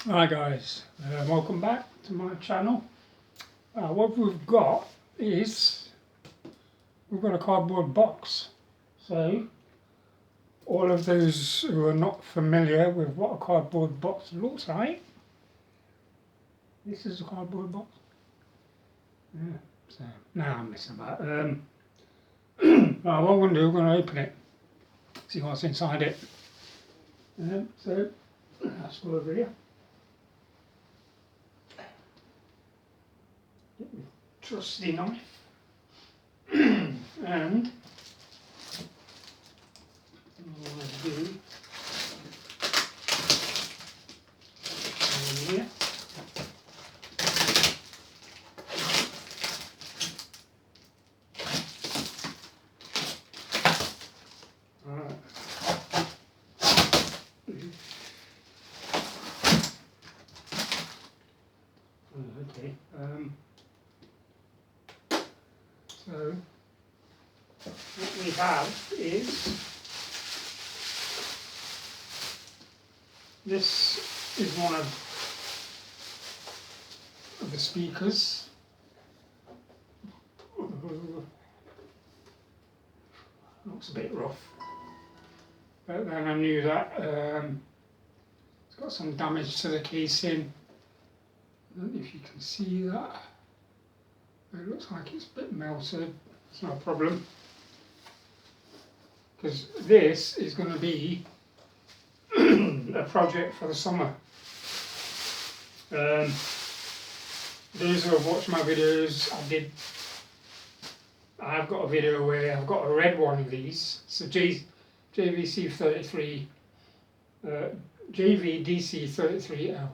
Hi guys, welcome back to my channel. What we've got is we've got a cardboard box. So all of those who are not familiar with what a cardboard box looks like, this is a cardboard box. Yeah. So now I'm messing about. What we're going to do, we're going to open it, see what's inside it. So let's go over here. Get my trusty knife. And what I do here. Okay. So what we have is this is one of the speakers. Looks a bit rough, but then I knew that it's got some damage to the casing. I don't know if you can see that. It looks like it's a bit melted. It's not a problem, because this is going to be a project for the summer. Those who have watched my videos, I've got a video where I've got a red one of these. It's a jvc-33 jvc-dc33l.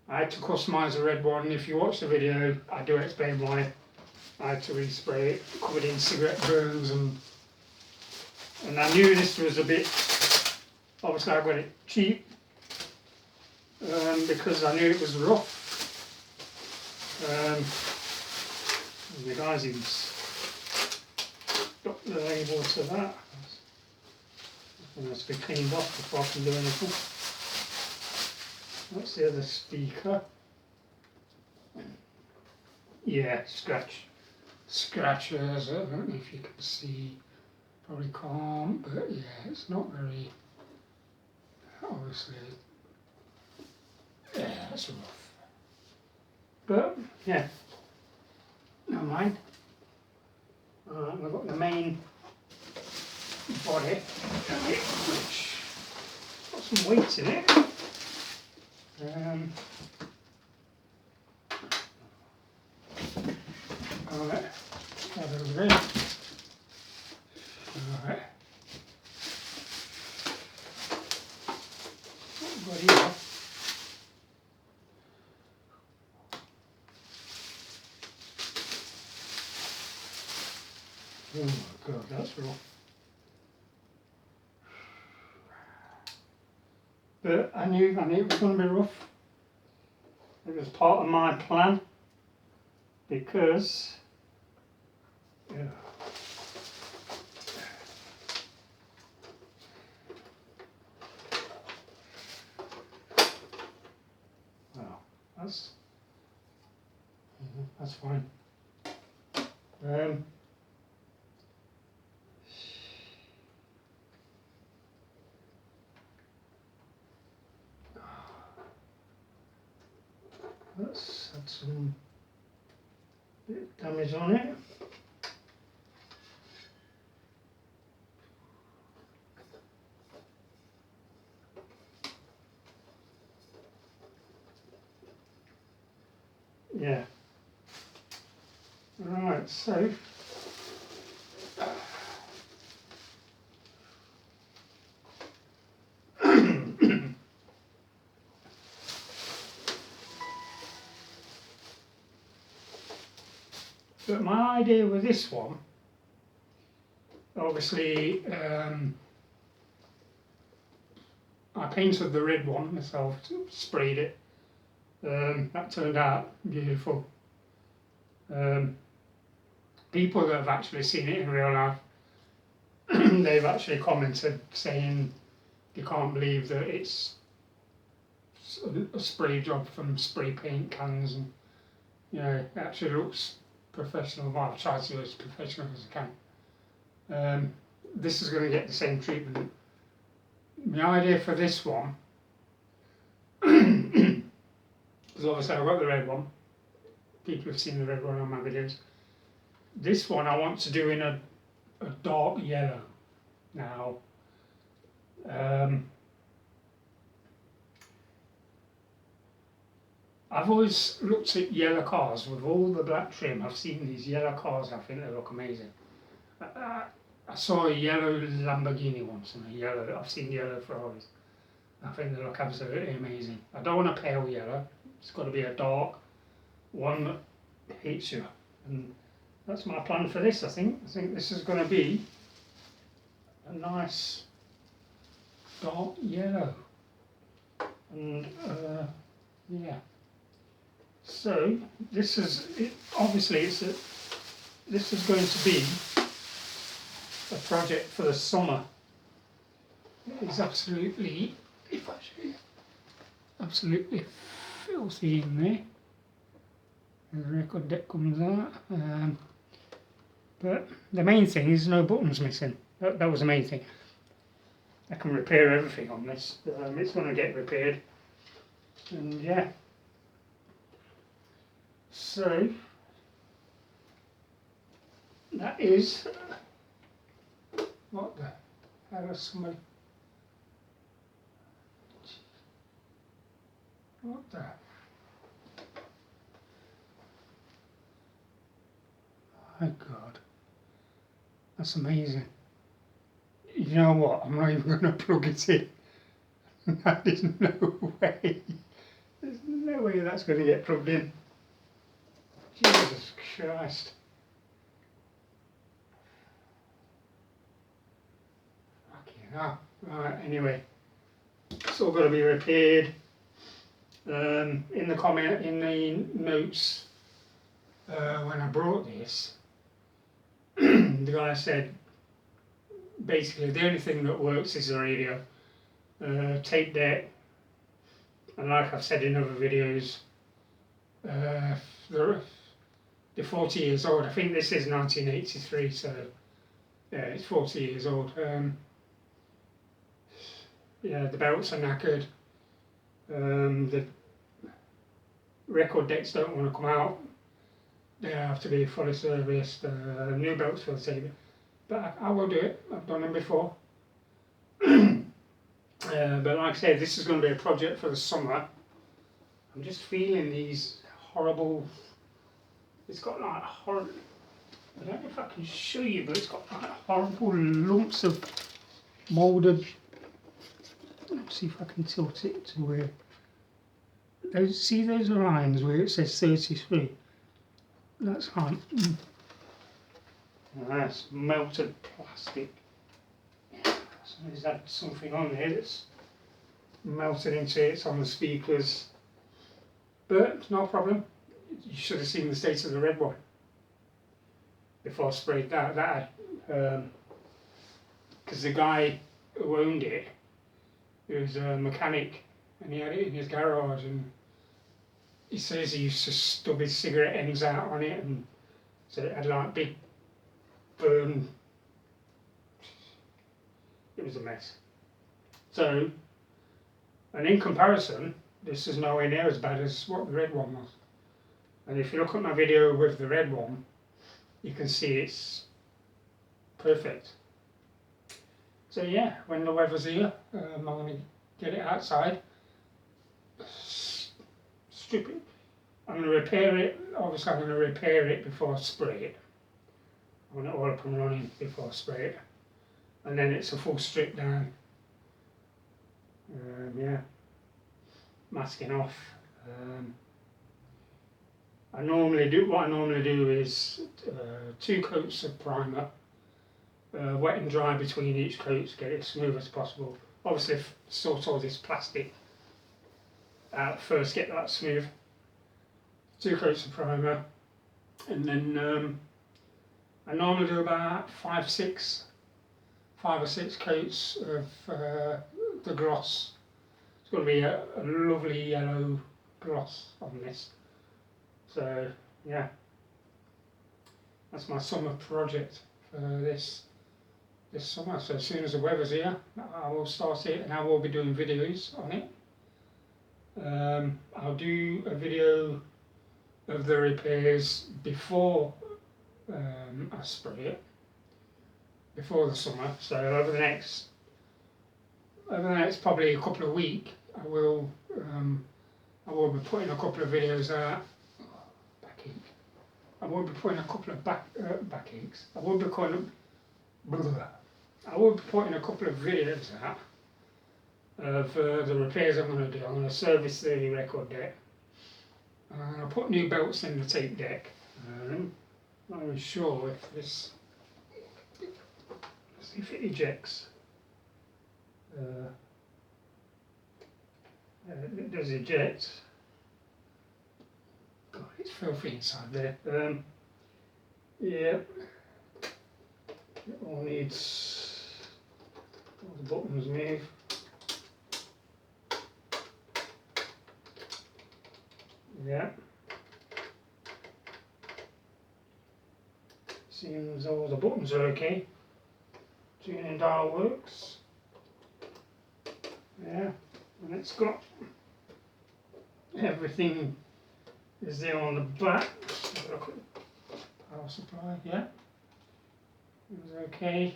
I had to customise a red one. If you watch the video, I do explain why I had to respray it, covered in cigarette burns, and I knew this was a bit, obviously I got it cheap, because I knew it was rough. The guys even stuck the label to that. It has to be cleaned off before I can do anything. That's the other speaker. Yeah, scratches. I don't know if you can see, probably can't, but yeah, it's not very, obviously, yeah, that's rough. But yeah, never mind. We've got the main body, which got some weight in it. Alright, have it over there. Alright. What we've got here. Oh my god, that's rough. But I knew it was going to be rough. It was part of my plan, because yeah. Well, that's fine. That's had some bit of damage on it. Yeah. Right, so but my idea with this one, obviously, I painted the red one myself, sprayed it. That turned out beautiful. People that have actually seen it in real life, they've actually commented saying they can't believe that it's a spray job from spray paint cans, and you know, it actually looks professional. Well, I've tried to do as professional as I can. This is going to get the same treatment. My idea for this one, because obviously I've got the red one, people have seen the red one on my videos. This one I want to do in a dark yellow. Now, I've always looked at yellow cars with all the black trim. I've seen these yellow cars, I think they look amazing. I saw a yellow Lamborghini once, and I've seen yellow Ferraris. I think they look absolutely amazing. I don't want a pale yellow, it's got to be a dark one that hits you. And that's my plan for this, I think. I think this is going to be a nice dark yellow. And yeah. So this is it. Obviously, this is going to be a project for the summer. It is absolutely, if I show you, absolutely filthy in there. The record deck comes out. But the main thing is no buttons missing. That was the main thing. I can repair everything on this. It's going to get repaired. And yeah. So that is, what the hell is somebody, what the, my God, that's amazing. You know what, I'm not even going to plug it in. There's no way, there's no way that's going to get plugged in. Jesus Christ. Fucking hell. Right, anyway. It's all got to be repaired. In the notes, when I brought this, the guy said, basically the only thing that works is the radio. Tape deck, and like I've said in other videos, they're 40 years old. I think this is 1983, so yeah, it's 40 years old. Yeah, the belts are knackered. The record decks don't want to come out. They have to be fully serviced. New belts for the tape, but I will do it. I've done them before. But like I said, this is going to be a project for the summer. I'm just feeling these horrible. It's got like horrible. I don't know if I can show you, but it's got like horrible lumps of moulded. Let's see if I can tilt it to where. See those lines where it says 33. That's like. That's melted plastic. Somebody's had something on there that's melted into it. It's on the speakers, but no problem. You should have seen the state of the red one before I sprayed that. Because the guy who owned it, he was a mechanic, and he had it in his garage, and he says he used to stub his cigarette ends out on it, and so it had like big burn. It was a mess. So, and in comparison, this is nowhere near as bad as what the red one was. And if you look at my video with the red one, you can see it's perfect. So yeah, when the weather's here, I'm going to get it outside, strip it. I'm going to repair it. Obviously I'm going to repair it before I spray it. I want it all up and running before I spray it. And then it's a full strip down. Yeah, masking off. What I normally do is 2 coats of primer, wet and dry between each coat to get it as smooth as possible. Obviously sort all this plastic out first, get that smooth. 2 coats of primer, and then I normally do about 5 or 6 coats of the gloss. It's going to be a lovely yellow gloss on this. So yeah, that's my summer project for this summer. So as soon as the weather's here, I will start it, and I will be doing videos on it. I'll do a video of the repairs before I spray it, before the summer. So over the next probably a couple of weeks, I will be putting a couple of videos out. Backache. I will be putting a couple of backaches. I will be putting a couple of videos out of the repairs I'm going to do. I'm going to service the record deck. I'm going to put new belts in the tape deck. I'm not even sure if this, let's see if it ejects. It does eject. God, it's filthy inside there. Yeah, it all needs all the buttons move. Yeah. Seems all the buttons are okay. Tuning dial works. Yeah, and it's got everything is there on the back. Look at power supply. Yeah, it was okay.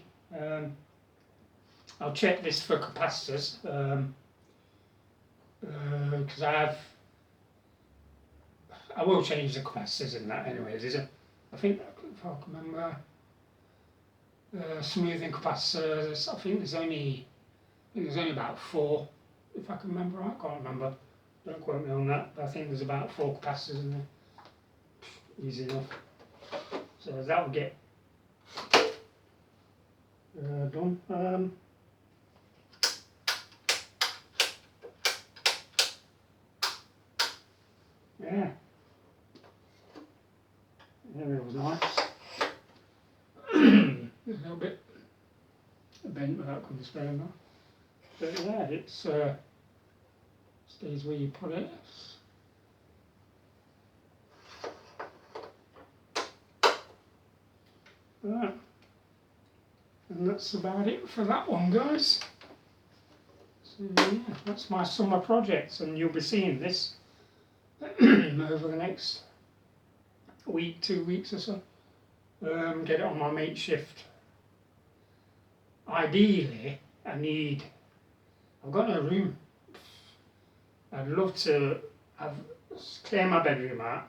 I'll check this for capacitors because I will change the capacitors in that anyways. I think if I can remember, smoothing capacitors. I think there's only about 4, if I can remember right. I can't remember. Don't quote me on that. But I think there's about 4 capacitors in there. Easy enough. So that will get done. Yeah. Yeah, it was nice. A little bit bent without coming straight enough. But yeah, it's stays where you put it. Right. And that's about it for that one, guys. So yeah, that's my summer project, and you'll be seeing this over the next week, 2 weeks or so. Get it on my makeshift. Ideally, I've got no room. I'd love to clear my bedroom out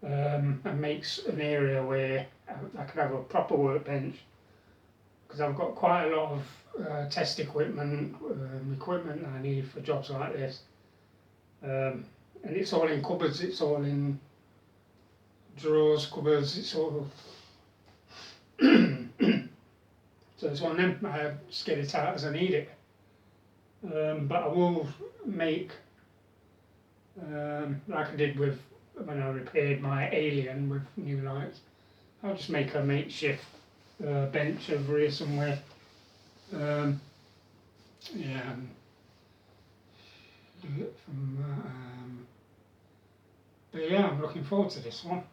and make an area where I could have a proper workbench, because I've got quite a lot of test equipment, equipment that I need for jobs like this. And it's all in cupboards, it's all in drawers, cupboards, it's all so it's one of them. I just get it out as I need it. But I will make, like I did with when I repaired my Alien with new lights, I'll just make a makeshift bench over here somewhere. Yeah, do it from but yeah, I'm looking forward to this one.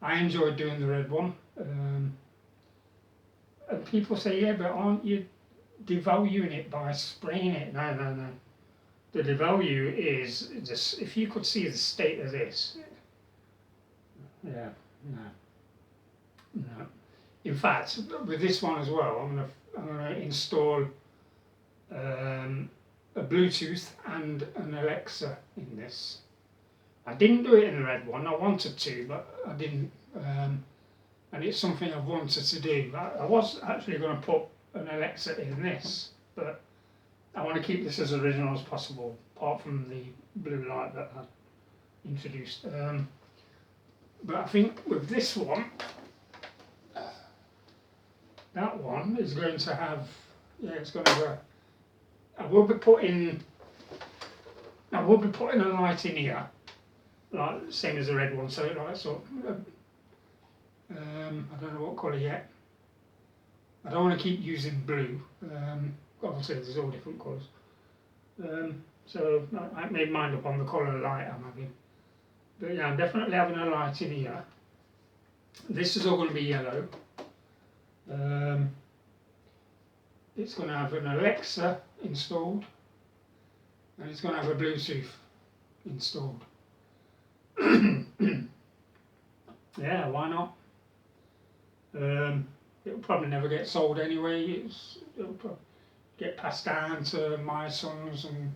I enjoyed doing the red one. And people say, yeah, but aren't you devaluing it by spraying it? No, no, no. The devalue is just, if you could see the state of this. Yeah, no, no. In fact, with this one as well, I'm gonna install a Bluetooth and an Alexa in this. I didn't do it in the red one. I wanted to, but I didn't. And it's something I've wanted to do. I was actually going to put an Alexa in this, but I want to keep this as original as possible, apart from the blue light that I introduced. But I think with this one, that one is going to have, yeah, it's going to have I will be putting a light in here, like same as the red one, so it lights up. I don't know what colour yet. I don't want to keep using blue. Obviously there's all different colours. So I made mine up on the colour light I'm having. But yeah, I'm definitely having a light in here. This is all going to be yellow. It's going to have an Alexa installed, and it's going to have a Bluetooth installed. Yeah, why not? It'll probably never get sold anyway. It'll probably get passed down to my sons, and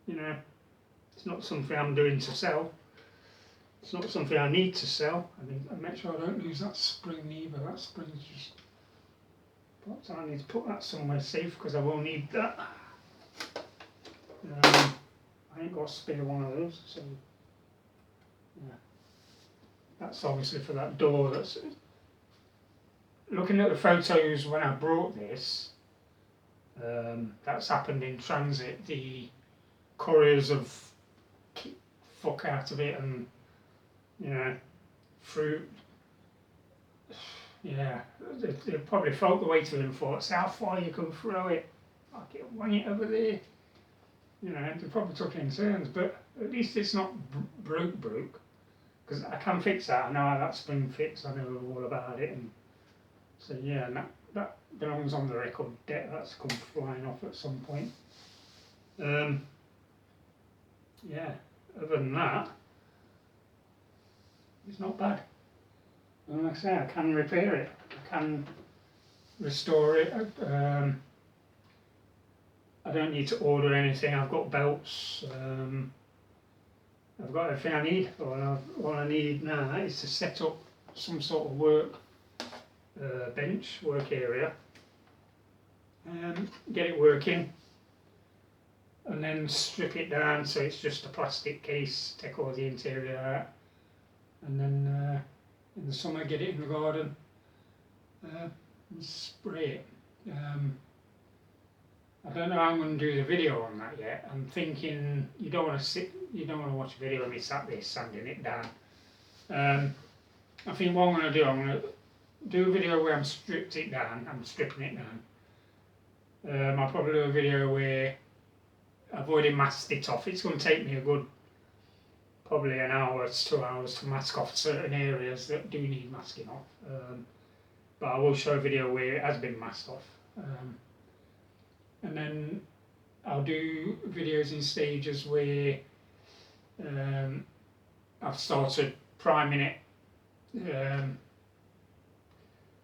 you know, it's not something I'm doing to sell. It's not something I need to sell. I mean, I make sure I don't lose that spring either. That spring's just popped. I need to put that somewhere safe because I will need that. I ain't got a spare one of those, so yeah. That's obviously for that door. That's looking at the photos when I brought this. That's happened in transit. The couriers have kicked fuck out of it, and you know, fruit. Yeah, they probably felt the weight of it and thought, "See how far you can throw it. Fuck it, wang it over there." You know, they probably took it in turns, but at least it's not broke, because I can fix that. I know how that spring fits. I know all about it, and so yeah, and that belongs on the record deck. That's come flying off at some point. Yeah, other than that, it's not bad. And like I say, I can repair it. I can restore it. I don't need to order anything. I've got belts. I've got everything I need. All I need now is to set up some sort of work bench, work area, and get it working, and then strip it down so it's just a plastic case, take all the interior out, and then in the summer get it in the garden and spray it. I don't know how I'm going to do the video on that yet. I'm thinking you don't want to watch a video of me sat there sanding it down. I think what I'm going to do, I'm going to do a video where I'm stripping it down. I'll probably do a video where I've already masked it off. It's going to take me a good, probably an hour to 2 hours to mask off certain areas that do need masking off. But I will show a video where it has been masked off. And then I'll do videos in stages where I've started priming it,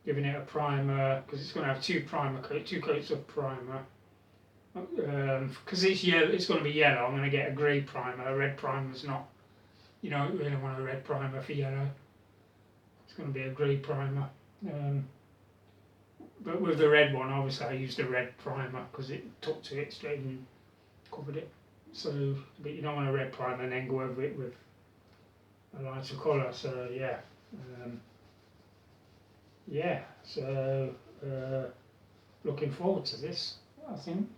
giving it a primer, because it's going to have two coats of primer. Because it's yellow, it's going to be yellow. I'm going to get a grey primer. A red primer's not. You don't really want a red primer for yellow. It's going to be a grey primer. But with the red one, obviously I used a red primer because it took to it straight and covered it. So, but you don't want a red primer and then go over it with a lighter colour. So yeah, So looking forward to this. I think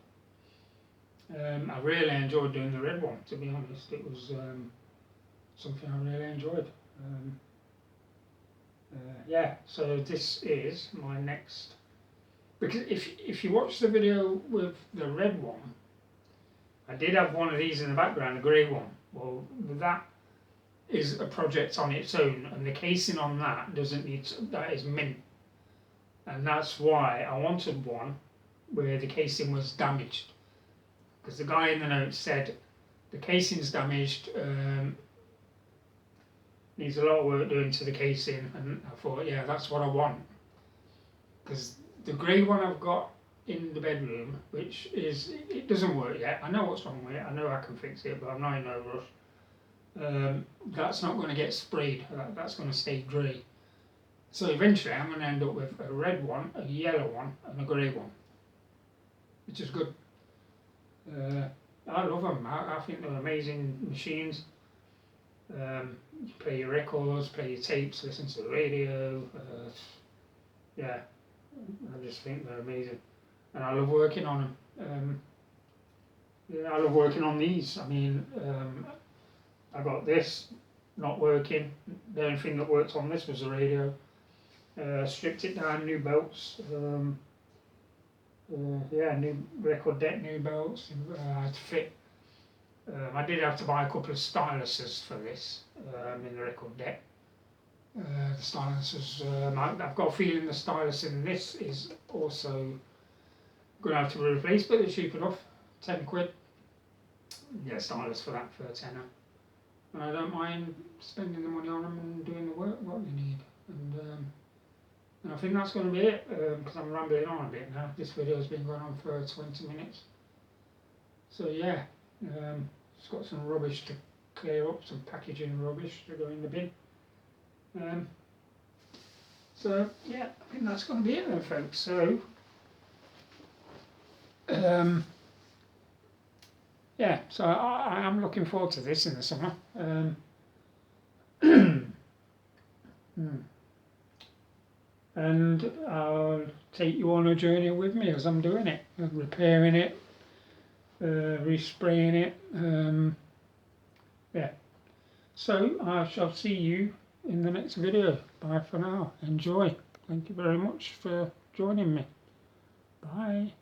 I really enjoyed doing the red one. To be honest, it was something I really enjoyed. Yeah, so this is my next. Because if you watch the video with the red one, I did have one of these in the background, a grey one. Well, that is a project on its own, and the casing on that doesn't need to, that is mint. And that's why I wanted one where the casing was damaged. Because the guy in the notes said the casing's damaged, needs a lot of work doing to the casing, and I thought, yeah, that's what I want. Because the grey one I've got in the bedroom, which is, it doesn't work yet. I know what's wrong with it. I know I can fix it, but I'm not in no rush. That's not going to get sprayed. That's going to stay grey. So eventually I'm going to end up with a red one, a yellow one, and a grey one, which is good. I love them. I think they're amazing machines. You play your records, play your tapes, listen to the radio. Yeah, I just think they're amazing, and I love working on them. Yeah, I love working on these. I mean, I got this not working. The only thing that worked on this was the radio. Stripped it down, new belts. Yeah, new record deck, new belts. I had to fit. I did have to buy a couple of styluses for this in the record deck. The styluses, I've got a feeling the stylus in this is also going to have to be replaced, but they're cheap enough, 10 quid. Get a stylus for that for a tenner. And I don't mind spending the money on them and doing the work what they need. And I think that's going to be it, because I'm rambling on a bit now. This video's been going on for 20 minutes. So yeah, it's got some rubbish to clear up, some packaging rubbish to go in the bin. So yeah, I think that's going to be it then, folks. So yeah, so I am looking forward to this in the summer. And I'll take you on a journey with me as I'm doing it, repairing it, respraying it. Yeah. So I shall see you in the next video. Bye for now. Enjoy. Thank you very much for joining me. Bye.